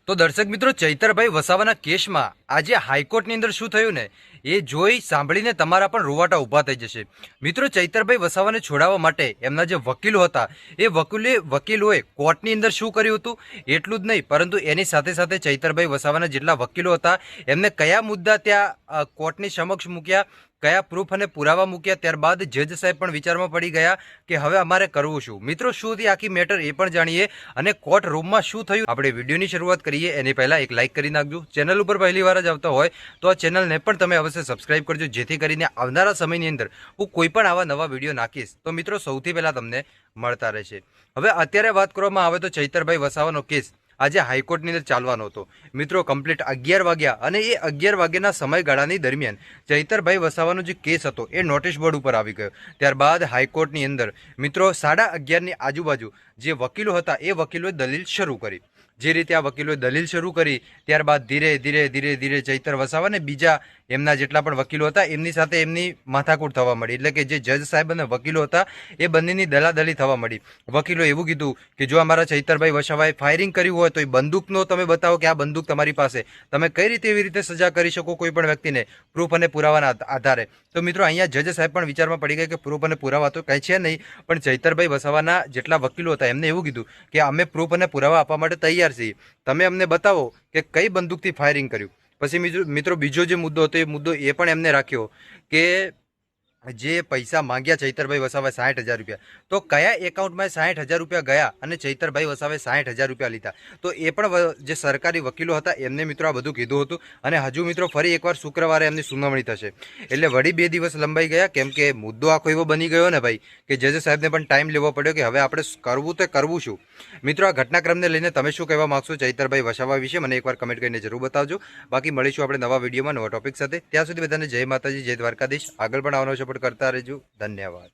તો દર્શક મિત્રો, ચૈતરભાઈ વસાવાના કેસમાં આજે હાઈકોર્ટની અંદર શું થયું ને એ જોઈ સાંભળીને તમારા પણ રૂવાટા ઊભા થઈ જશે. મિત્રો, ચૈતરભાઈ વસાવાને છોડાવવા માટે એમના જે વકીલો હતા એ વકીલોએ કોર્ટની અંદર શું કર્યું હતું એટલું જ નહીં, પરંતુ એની સાથે સાથે ચૈતરભાઈ વસાવાના જેટલા વકીલો હતા એમને કયા મુદ્દા ત્યાં કોર્ટની સમક્ષ મૂક્યા, કયા પ્રૂફ અને પુરાવા મૂક્યા, ત્યારબાદ જજ સાહેબ પણ વિચારમાં પડી ગયા કે હવે અમારે કરવું શું. મિત્રો, શું હતી આખી મેટર એ પણ જાણીએ અને કોર્ટ રૂમમાં શું થયું. આપણે વિડીયોની શરૂઆત કરીએ એની પહેલા એક લાઇક કરી નાખજો. ચેનલ ઉપર પહેલી વાર જ આવતા હોય તો આ ચેનલને પણ તમે અવશ્ય સબસ્ક્રાઇબ કરજો, જેથી કરીને આવનારા સમયની અંદર હું કોઈ પણ આવા નવા વિડીયો નાખીશ તો મિત્રો સૌથી પહેલા તમને મળતા રહેશે. હવે અત્યારે વાત કરવામાં આવે તો ચૈતરભાઈ વસાવાનો કેસ આજે હાઈકોર્ટની અંદર ચાલવાનો હતો. મિત્રો, કમ્પ્લીટ 11 વાગ્યા અને એ 11 વાગ્યાના સમયગાળાની દરમિયાન ચૈતરભાઈ વસાવાનો જે કેસ હતો એ નોટિસ બોર્ડ ઉપર આવી ગયો. ત્યારબાદ હાઈકોર્ટની અંદર મિત્રો 11:30ની આજુબાજુ જે વકીલો હતા એ વકીલોએ દલીલ શરૂ કરી. જે રીતે આ વકીલોએ દલીલ શરૂ કરી ત્યારબાદ ધીરે ધીરે ચૈતર વસાવા અને બીજા એમના જેટલા પણ વકીલો હતા એમની સાથે એમની માથાકૂટ થવા મળી. એટલે કે જે જજ સાહેબ અને વકીલો હતા એ બંનેની દલાદલી થવા મળી. વકીલો એવું કીધું કે જો અમારા ચૈતરભાઈ વસાવાએ ફાયરિંગ કર્યું હોય તો એ બંદૂકનો તમે બતાવો કે આ બંદૂક તમારી પાસે, તમે કઈ રીતે એવી રીતે સજા કરી શકો કોઈ પણ વ્યક્તિને પ્રૂફ અને પુરાવાના આધારે. તો મિત્રો, અહીંયા જજ સાહેબ પણ વિચારમાં પડી ગયા કે પ્રૂફ અને પુરાવા તો કંઈ છે નહીં, પણ ચૈતરભાઈ વસાવાના જેટલા વકીલો હતા એમને એવું કીધું કે અમે પ્રૂફ અને પુરાવા આપવા માટે તૈયાર છીએ, તમે અમને બતાવો કે કઈ બંદૂકથી ફાયરિંગ કર્યું. પછી મિત્રો બીજો જે મુદ્દો હતો એ મુદ્દો એ પણ એમને રાખ્યો કે જે પૈસા માંગ્યા ચૈતરભાઈ વસાવાએ 60,000 રૂપિયા, તો કયા એકાઉન્ટમાં 60,000 રૂપિયા ગયા અને ચૈતરભાઈ વસાવાએ 60,000 રૂપિયા લીધા. તો એ પણ જે સરકારી વકીલો હતા એમને મિત્રો આ બધું કીધું હતું. અને હજુ મિત્રો ફરી એકવાર શુક્રવારે એમની સુનાવણી થશે, એટલે વળી 2 દિવસ લંબાઈ ગયા, કેમ કે મુદ્દો આખો એવો બની ગયો ને ભાઈ કે જજ સાહેબને પણ ટાઈમ લેવો પડ્યો કે હવે આપણે કરવું તો કરવું શું. મિત્રો, આ ઘટનાક્રમને લઈને તમે શું કહેવા માગશો ચૈતરભાઈ વસાવા વિશે મને એકવાર કમેન્ટ કરીને જરૂર બતાવજો. બાકી મળીશું આપણે નવા વિડીયોમાં નવા ટોપિક સાથે. ત્યાં સુધી બધાને જય માતાજી, જય દ્વારકાધીશ. આગળ પણ આવવાનો સપોર્ટ કરતા રહેજો. ધન્યવાદ.